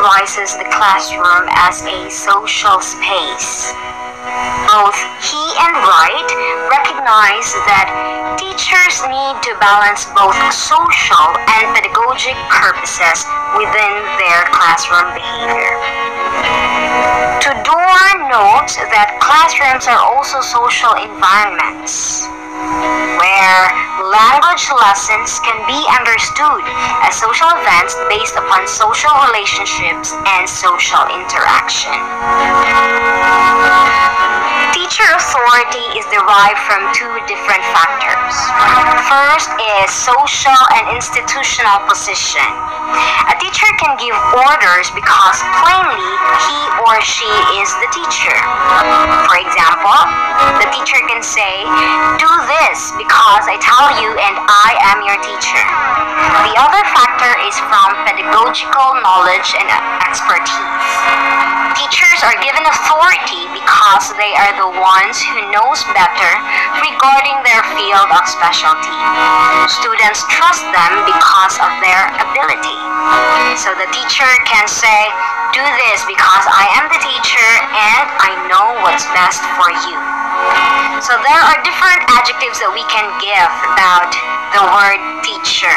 characterizes the classroom as a social space. Both he and Wright recognize that teachers need to balance both social and pedagogic purposes within their classroom behavior. Tudor notes that classrooms are also social environments where language lessons can be understood as social events based upon social relationships and social interaction. Teacher authority is derived from two different factors. First is social and institutional position. A teacher can give orders because plainly he or she is the teacher. For example, the teacher can say, "Do this because I tell you and I am your teacher." The other factor is from pedagogical knowledge and expertise. Teachers are given authority because they are the ones who knows better regarding their field of specialty. Students trust them because of their ability. So the teacher can say, "Do this because I am the teacher and I know what's best for you." So there are different adjectives that we can give about the word teacher.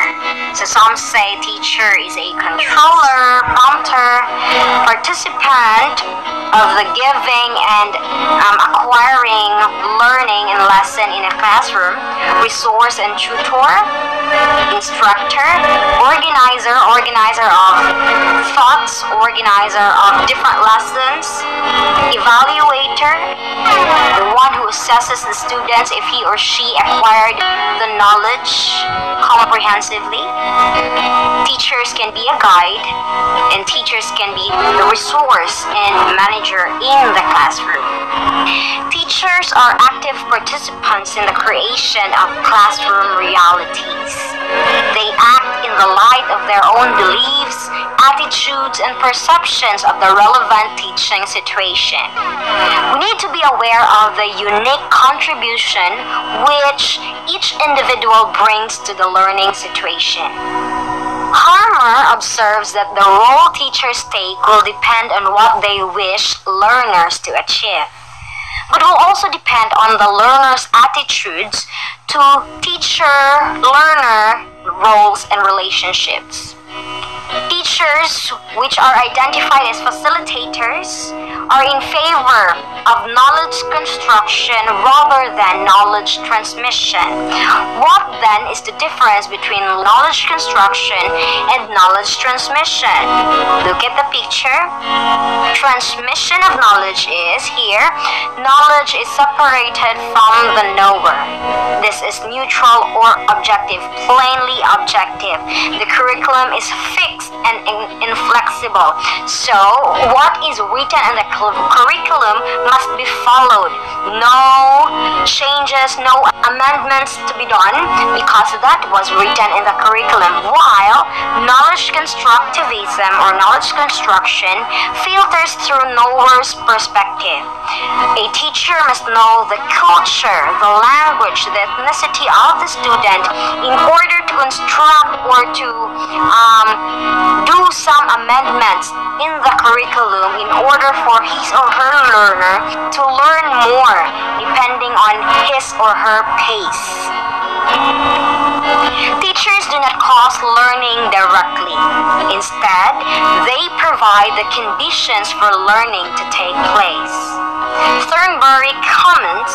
So some say teacher is a controller, prompter, participant of the giving and acquiring learning and lesson in a classroom, resource and tutor, instructor, organizer of thoughts, organizer of different lessons, evaluator, the one who assesses the students if he or she acquired the knowledge comprehensively. Teachers can be a guide, and teachers can be the resource and manager in the classroom. Teachers are active participants in the creation of classroom realities. They act in the light of their own beliefs, attitudes, and perceptions of the relevant teaching situation. We need to be aware of the unique contribution which each individual brings to the learning situation. Harmer observes that the role teachers take will depend on what they wish learners to achieve, but will also depend on the learner's attitudes to teacher-learner roles and relationships. Teachers, which are identified as facilitators, are in favor of knowledge construction rather than knowledge transmission. What then is the difference between knowledge construction and knowledge transmission? Look at the picture. Transmission of knowledge is here. Knowledge is separated from the knower. This is neutral or objective, plainly objective. The curriculum is fixed and inflexible. So, what is written in the curriculum must be followed. No changes, no amendments to be done because that was written in the curriculum. While knowledge constructivism or knowledge construction filters through knower's perspective. A teacher must know the culture, the language, the ethnicity of the student in order to instruct or to do some amendments in the curriculum in order for his or her learner to learn more depending on his or her pace. Teachers do not cause learning directly. Instead, they provide the conditions for learning to take place. Thornbury comments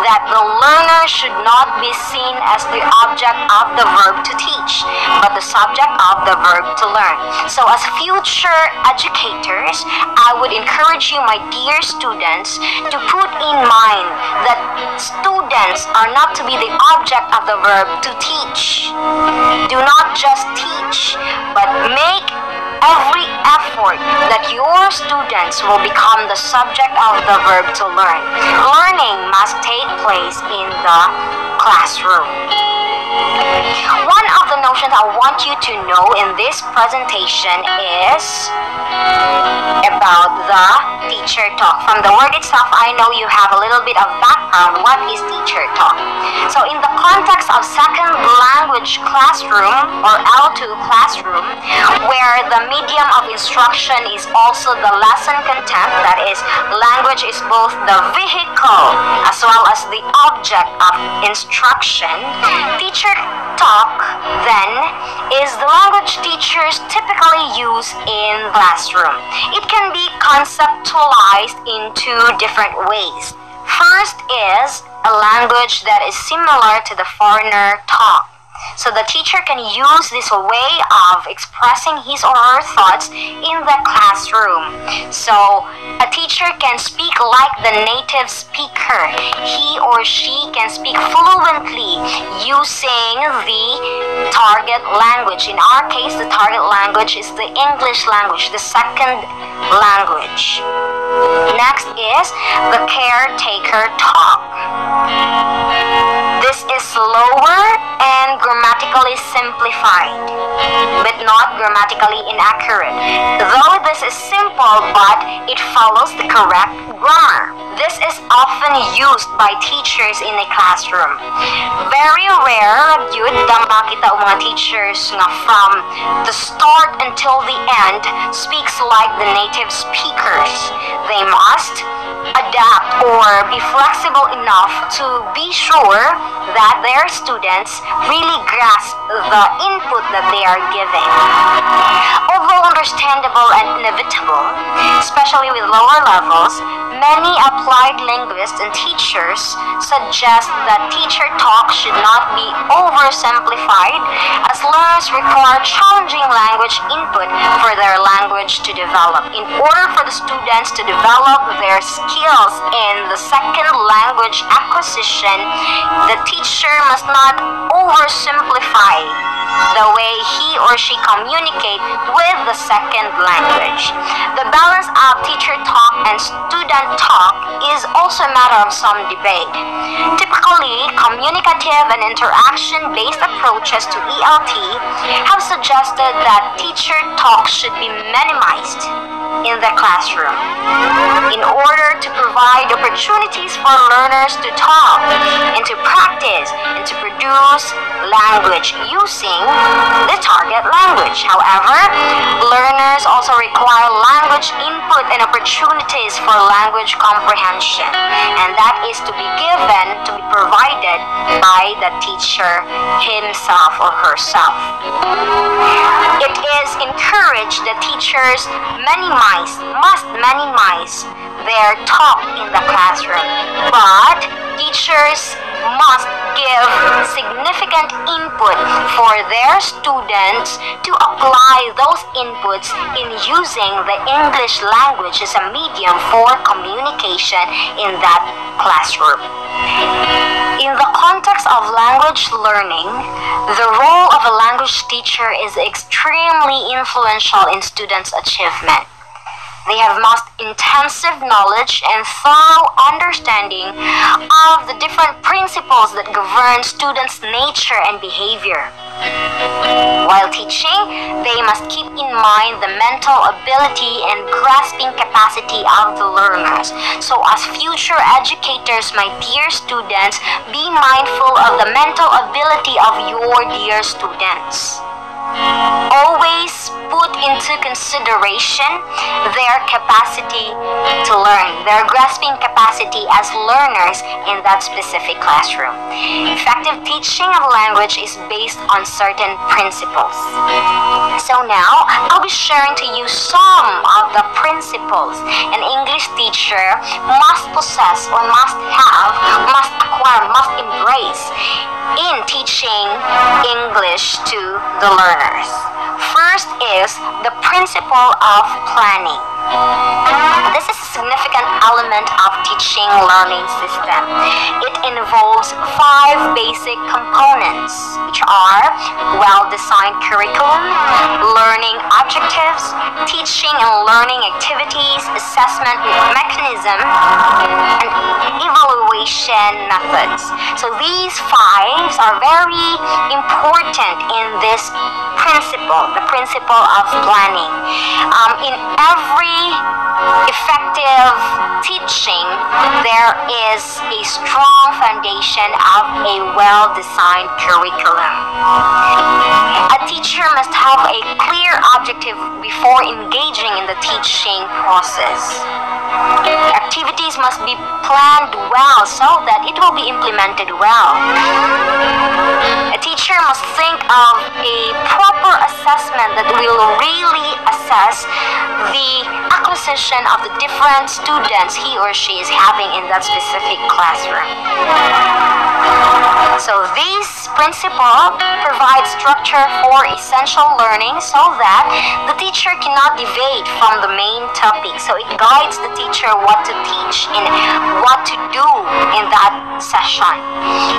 that the learner should not be seen as the object of the verb to teach, but the subject of the verb to learn. So as future educators, I would encourage you, my dear students, to put in mind that students are not to be the object of the verb to teach. Do not just teach, but make every effort that your students will become the subject of the verb to learn. Learning must take place in the classroom. One of the notions I want you to know in this presentation is about the teacher talk? From the word itself, I know you have a little bit of background. What is teacher talk? So in the context of second language classroom or L2 classroom, where the medium of instruction is also the lesson content, that is, language is both the vehicle as well as the object of instruction, teacher talk then is the language teachers typically use in classroom. It can be conceptualized in two different ways. First is a language that is similar to the foreigner talk. So the teacher can use this way of expressing his or her thoughts in the classroom. So a teacher can speak like the native speaker. He or she can speak fluently using the target language. In our case, the target language is the English language, the second language. Next is the caretaker talk. This is slower and grammatically simplified, but not grammatically inaccurate. Though this is simple, but it follows the correct grammar. This is often used by teachers in a classroom. Very rare yun dang makita ang mga teachers nga from the start until the end speaks like the native speakers. They must adapt or be flexible enough to be sure that their students really grasp the input that they are giving. Although understandable and inevitable, especially with lower levels, many applied linguists and teachers suggest that teacher talk should not be oversimplified, as learners require challenging language input for their language to develop. In order for the students to develop their skills in the second language acquisition, the teacher must not oversimplify the way he or she communicate with the second language. The balance of teacher talk and student talk is also a matter of some debate. Typically, communicative and interaction-based approaches to ELT have suggested that teacher talk should be minimized in the classroom in order to provide opportunities for learners to talk and to practice and to produce language using the target language. However, learners also require language input and opportunities for language comprehension, and that is to be given, to be provided by the teacher himself or herself. It is encouraged that teachers must minimize their talk in the classroom, but teachers must give significant input for their students to apply those inputs in using the English language as a medium for communication in that classroom. In the context of language learning, the role of a language teacher is extremely influential in students' achievement. They have most intensive knowledge and thorough understanding of the different principles that govern students' nature and behavior. While teaching, they must keep in mind the mental ability and grasping capacity of the learners. So as future educators, my dear students, be mindful of the mental ability of your dear students. Always put into consideration their capacity to learn, their grasping capacity as learners in that specific classroom. Effective teaching of language is based on certain principles. So now, I'll be sharing to you some of the principles an English teacher must possess or must have, must acquire, must embrace in teaching English to the learners. First is the principle of planning. This is a significant element of teaching learning system. It involves 5 basic components, which are well-designed curriculum, learning objectives, teaching and learning activities, assessment mechanism, and evaluation methods. So these 5 are very important in this principle, the principle of planning. In every effective teaching, there is a strong foundation of a well-designed curriculum. A teacher must have a clear objective before engaging in the teaching process. Activities must be planned well so that it will be implemented well. A teacher must think of a proper assessment that will really assess the acquisition of the different students he or she is having in that specific classroom. So this principle provides structure for essential learning so that the teacher cannot deviate from the main topic. So it guides the teacher what to teach and what to do in that session.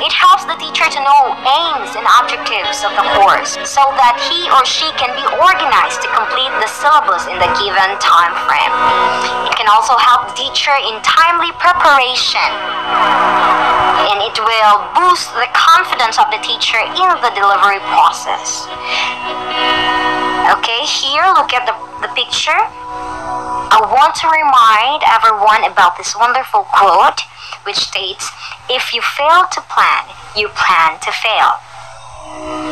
It helps the teacher to know aims and objectives of the course so that he or she can be organized to complete the syllabus in the given time frame. It can also help the teacher in timely preparation, and it will boost the confidence of the teacher in the delivery process. Okay, here look at the picture. I want to remind everyone about this wonderful quote which states, "If you fail to plan, you plan to fail."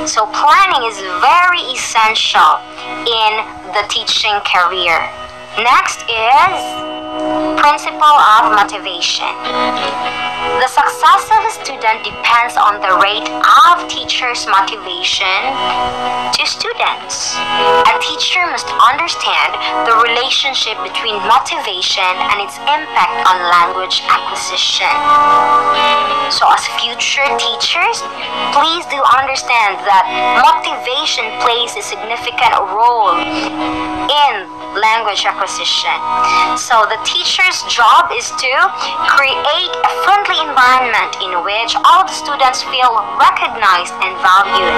So planning is very essential in the teaching career. Next is principle of motivation. The success of a student depends on the rate of teachers' motivation to students. A teacher must understand the relationship between motivation and its impact on language acquisition. So as future teachers, please do understand that motivation plays a significant role in language acquisition. So the teacher's job is to create a friendly environment in which all the students feel recognized and valued.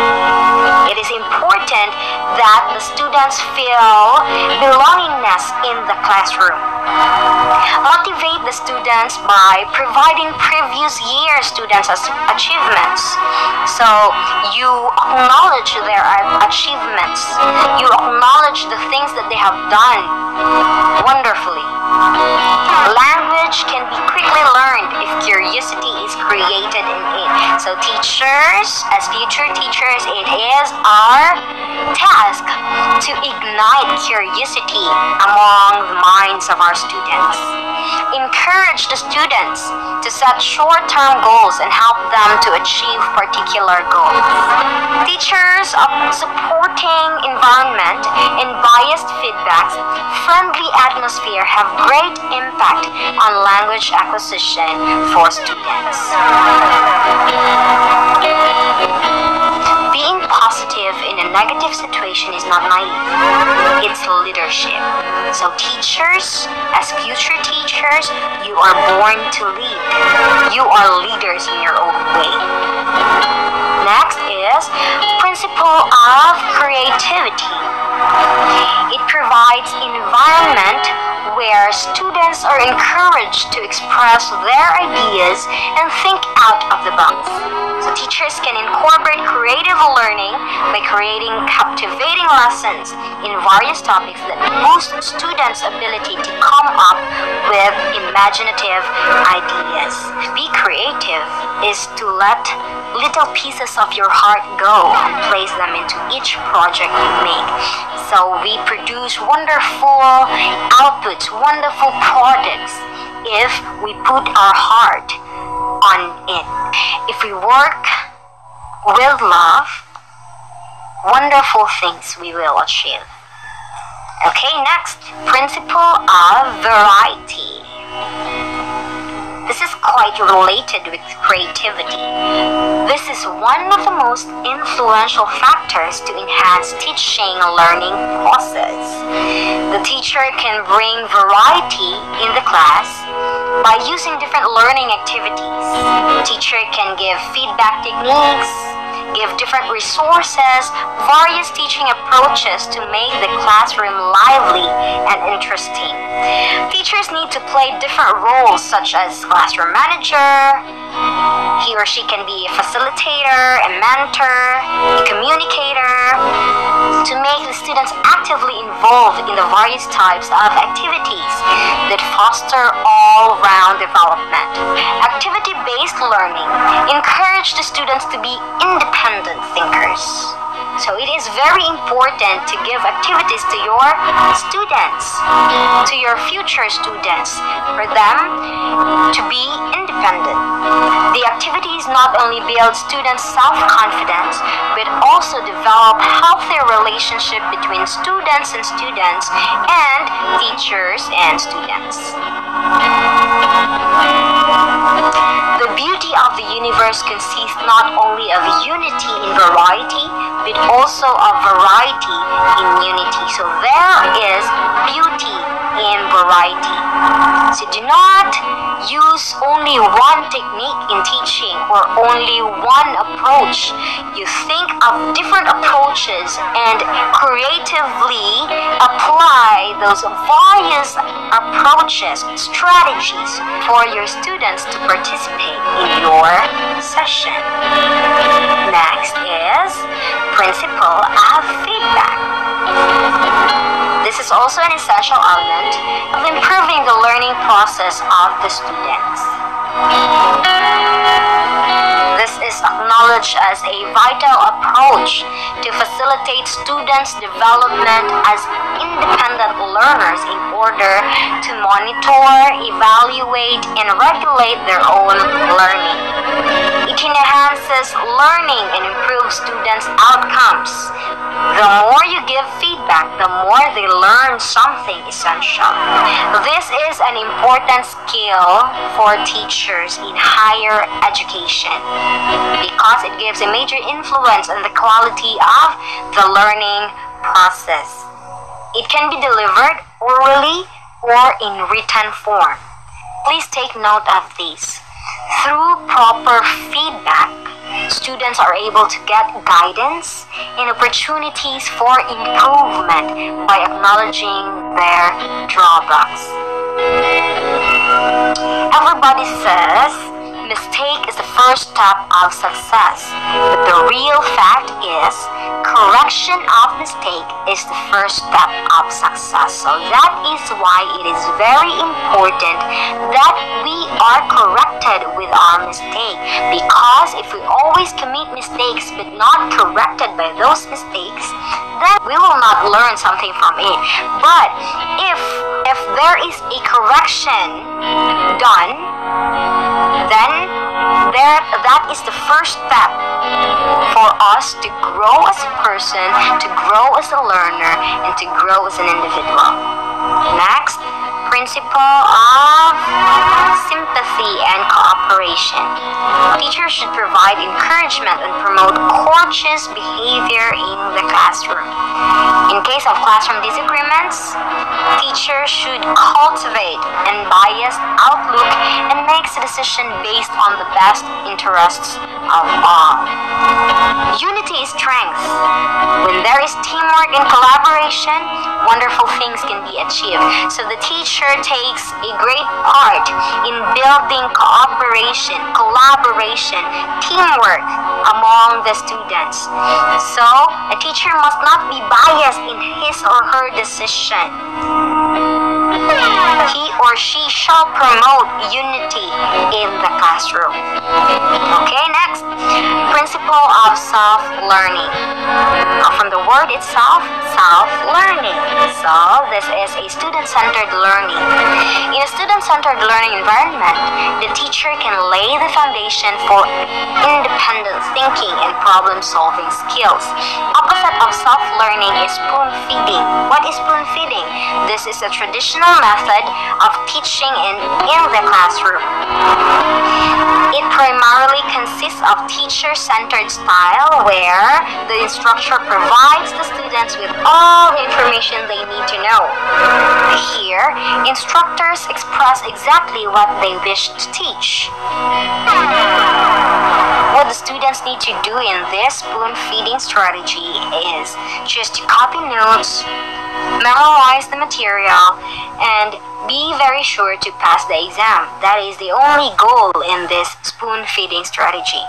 It is important that the students feel belongingness in the classroom. Motivate the students by providing previous year students' achievements. So you acknowledge their achievements. You acknowledge the things that they have done wonderfully. Language can be quickly learned if curiosity is created in it. So teachers, as future teachers, it is our task to ignite curiosity among the minds of our students. Encourage the students to set short-term goals and help them to achieve particular goals. Teachers of supporting environment and biased feedbacks, friendly atmosphere have great impact on language acquisition for students. Being positive in a negative situation is not naive. It's leadership. So teachers, as future teachers, you are born to lead. You are leaders in your own way. Next is principle of creativity. It provides environment where students are encouraged to express their ideas and think out of the box. So teachers can incorporate creative learning by creating captivating lessons in various topics that boost students' ability to come up with imaginative ideas. Be creative is to let little pieces of your heart go and place them into each project you make. So we produce wonderful outputs, wonderful products if we put our heart on it. If we work with love, wonderful things we will achieve. Okay, next, principle of variety. This is quite related with creativity. This is one of the most influential factors to enhance teaching and learning process. The teacher can bring variety in the class by using different learning activities. The teacher can give feedback techniques, give different resources, various teaching approaches to make the classroom lively and interesting. Teachers need to play different roles such as classroom manager. He or she can be a facilitator, a mentor, a communicator, to make the students actively involved in the various types of activities. that foster all-round development. Activity-based learning encourages the students to be independent thinkers. So it is very important to give activities to your students, to your future students, for them to be independent. The activities not only build students' self-confidence, but also develop healthy relationship between students and teachers and students. The beauty of the universe consists not only of unity in variety, but also of variety in unity. So there is beauty in variety. So do not use only one technique in teaching or only one approach. You think of different approaches and creatively apply those various approaches, strategies for your students to participate in your session. Next is principle of feedback. This is also an essential element of improving the learning process of the students. This is acknowledged as a vital approach to facilitate students' development as independent learners in order to monitor, evaluate, and regulate their own learning. It enhances learning and improves students' outcomes. The more you give feedback, the more they learn something essential. This is an important skill for teachers in higher education because it gives a major influence on the quality of the learning process. It can be delivered orally or in written form. Please take note of these. Through proper feedback, students are able to get guidance and opportunities for improvement by acknowledging their drawbacks. Everybody says mistake is the first step of success, but the real fact is correction of mistake is the first step of success. So that is why it is very important that we are corrected with our mistake, because if we always commit mistakes but not corrected by those mistakes, then we will not learn something from it. But if there is a correction done, then that is the first step for us to grow as a person, to grow as a learner, and to grow as an individual. Next, principle of sympathy and cooperation. Teachers should provide encouragement and promote courteous behavior in the classroom. In case of classroom disagreements, teachers should cultivate an unbiased outlook and makes a decision based on the best interests of all. Unity is strength. When there is teamwork and collaboration, wonderful things can be achieved. So the teacher takes a great part in building cooperation, collaboration, teamwork among the students. So a teacher must not be biased in his or her decision. He or she shall promote unity in the classroom. Okay, next, principle of self-learning. From the word itself, self-learning. So this is a student-centered learning. In a student-centered learning environment, the teacher can lay the foundation for independent thinking and problem-solving skills. Opposite of self-learning is spoon-feeding. What is spoon-feeding? This is a traditional method of teaching in the classroom. It primarily consists of teacher-centered style where the instructor provides the students with all the information they need to know. Here, instructors express exactly what they wish to teach. What the students need to do in this spoon-feeding strategy is just to copy notes, memorize the material, and be very sure to pass the exam. That is the only goal in this spoon-feeding strategy.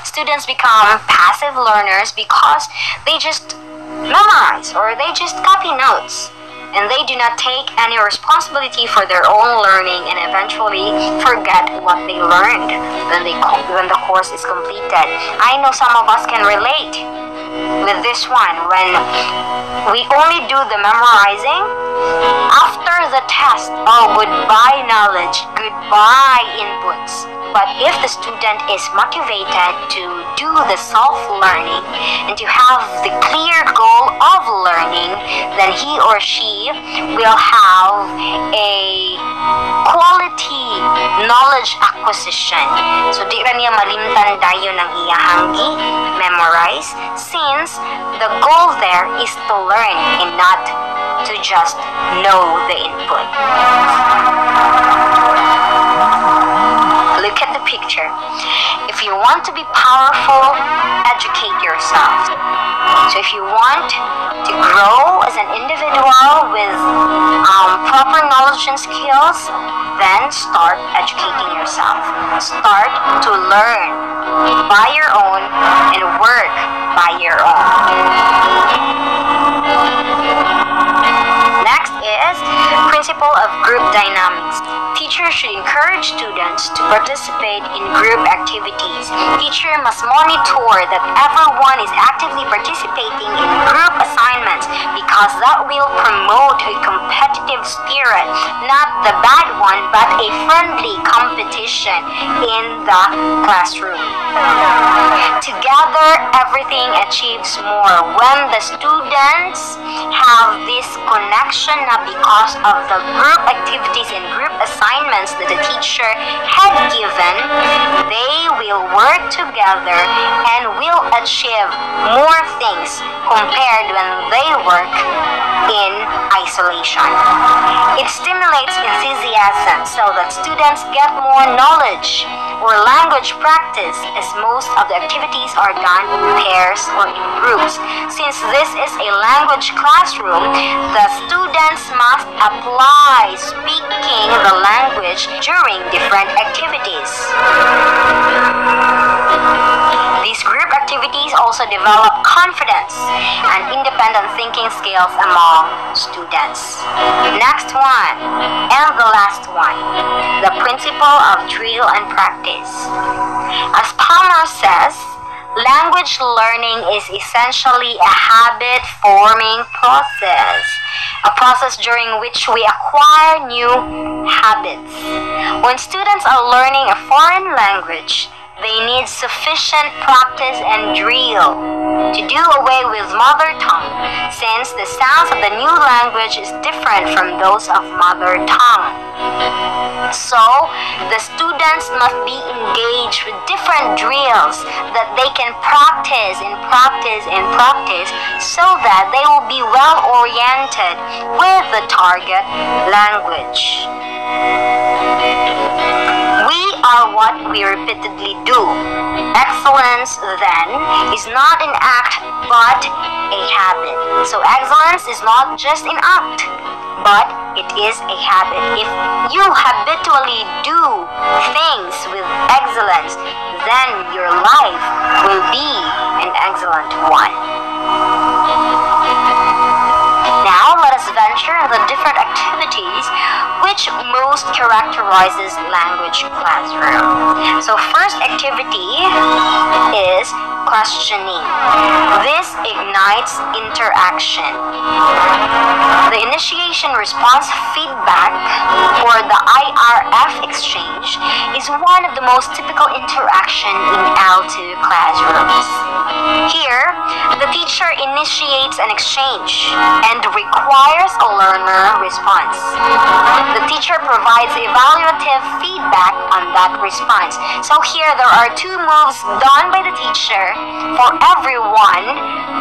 Students become passive learners because they just memorize or they just copy notes. and they do not take any responsibility for their own learning and eventually forget what they learned when the course is completed. I know some of us can relate with this one. When we only do the memorizing, after the test, oh, goodbye knowledge, goodbye inputs. But if the student is motivated to do the self-learning and to have the clear goal of learning, then he or she will have a quality knowledge acquisition. So di ra niya malimtan dayo ng iyahang memorize, since the goal there is to learn and not to just know the input. Look at the picture. If you want to be powerful, educate yourself. So if you want to grow as an individual with proper knowledge and skills, then start educating yourself. Start to learn by your own and work by your own. Next is principle of group dynamics. Teachers should encourage students to participate in group activities. Teacher must monitor that everyone is actively participating in group assignments because that will promote a competitive spirit, not the bad one, but a friendly competition in the classroom. Together, everything achieves more when the students have this connection, not because of the group activities and group assignments that the teacher had given. They will work together and will achieve more things compared when they work in isolation. It stimulates enthusiasm so that students get more knowledge or language practice, as most of the activities are done in pairs or in groups. Since this is a language classroom, the students must apply speaking the language during different activities. These group activities also develop confidence and independent thinking skills among students. Next one, and the last one, the principle of drill and practice. As Palmer says, language learning is essentially a habit-forming process, a process during which we acquire new habits. When students are learning a foreign language, they need sufficient practice and drill to do away with mother tongue, since the sounds of the new language is different from those of mother tongue. So, the students must be engaged with different drills that they can practice and practice and practice so that they will be well oriented with the target language. We are what we repeatedly do. Excellence, then, is not an act but a habit. So excellence is not just an act, but it is a habit. If you habitually do things with excellence, then your life will be an excellent one. Now, let us venture into the different activities which most characterizes language classroom. So, first activity is questioning. This ignites interaction. The initiation response feedback, or the IRF exchange, is one of the most typical interaction in L2 classrooms. Here, the teacher initiates an exchange and requires a learner response. The teacher provides evaluative feedback on that response. So here, there are two moves done by the teacher for every one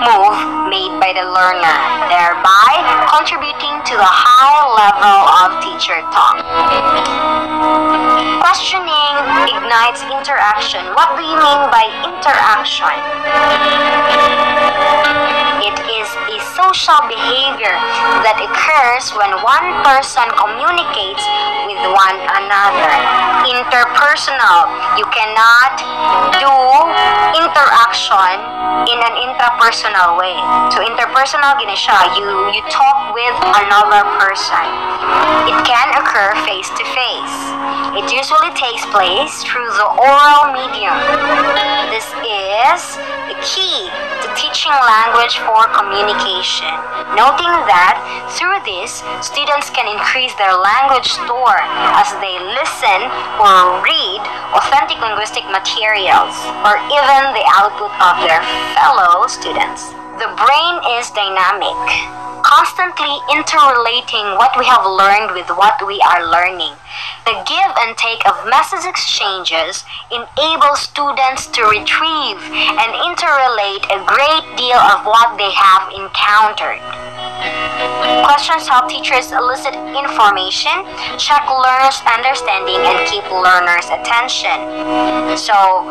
move made by the learner, thereby contributing to the high level of teacher talk. Questioning ignites interaction. What do you mean by interaction? It is a social behavior that occurs when one person communicates with one another. Interpersonal. You cannot do interaction in an intrapersonal way. So interpersonal gina siya, you talk with another person. It can occur face to face. It usually takes place through the oral medium. This is the key to teaching language for communication. Noting that through this, students can increase their language store as they listen or read authentic linguistic materials, or even the output of their fellow students. The brain is dynamic, constantly interrelating what we have learned with what we are learning. The give and take of message exchanges enables students to retrieve and interrelate a great deal of what they have encountered. Questions help teachers elicit information, check learners' understanding, and keep learners' attention. So,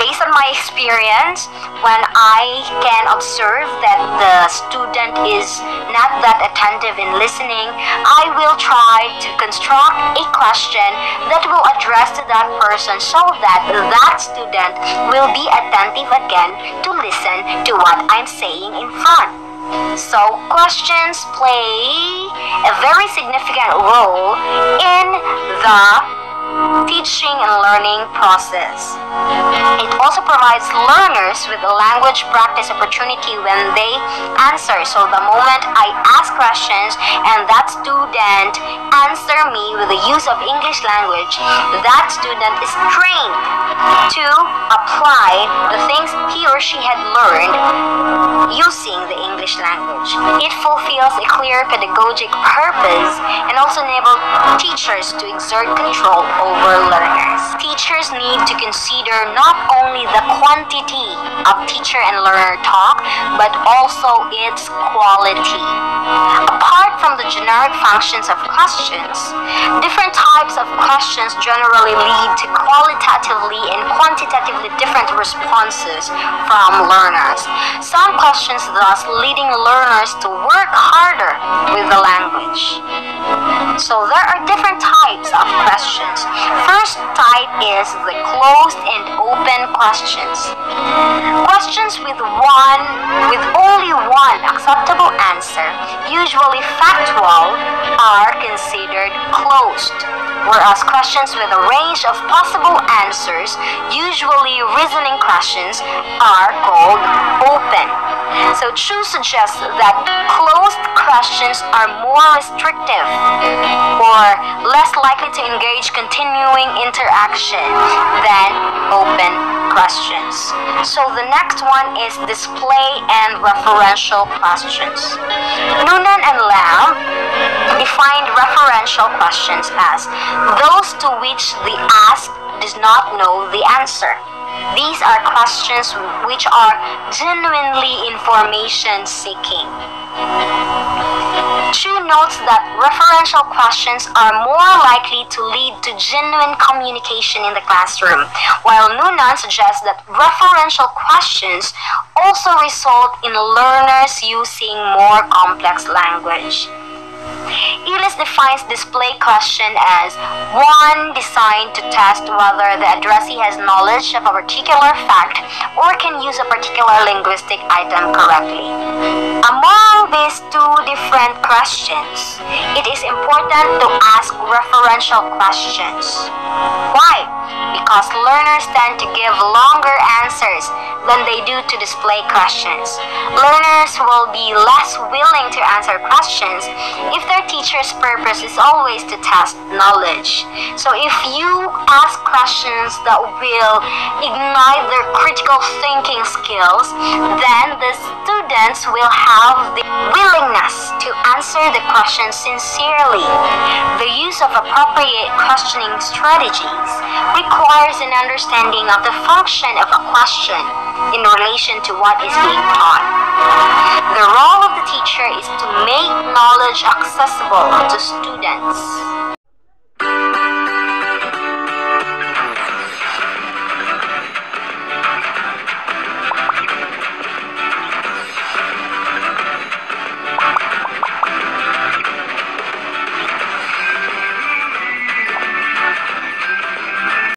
based on my experience, when I can observe that the student is not that attentive in listening, I will try to construct a question that will address to that person so that that student will be attentive again to listen to what I'm saying in front. So, questions play a very significant role in the teaching and learning process. It also provides learners with a language practice opportunity when they answer. So the moment I ask questions and that student answer me with the use of English language, that student is trained to apply the things he or she had learned using the English language. It fulfills a clear pedagogic purpose and also enables teachers to exert control over learners. Teachers need to consider not only the quantity of teacher and learner talk, but also its quality. Apart from the generic functions of questions, different types of questions generally lead to qualitatively and quantitatively different responses from learners. Some questions thus leading learners to work harder with the language. So there are different types of questions. First type is the closed and open questions. Questions with only one acceptable answer, usually factual, are considered closed, whereas questions with a range of possible answers, usually reasoning questions, are called open. So Chu suggests that closed questions are more restrictive or less likely to engage continuing interaction than open questions. So the next one is display and referential questions. Noonan and Lamb defined referential questions as those to which the asked does not know the answer. These are questions which are genuinely information seeking. Chu notes that referential questions are more likely to lead to genuine communication in the classroom, while Noonan suggests that referential questions also result in learners using more complex language. Ellis defines display question as one designed to test whether the addressee has knowledge of a particular fact or can use a particular linguistic item correctly. Among these two different questions, it is important to ask referential questions. Why? Because learners tend to give longer answers than they do to display questions. Learners will be less willing to answer questions if their teacher's purpose is always to test knowledge. So if you ask questions that will ignite their critical thinking skills, then the students will have the willingness to answer the question sincerely. The use of appropriate questioning strategies requires an understanding of the function of a question in relation to what is being taught. The role of the teacher is to make knowledge accessible to students.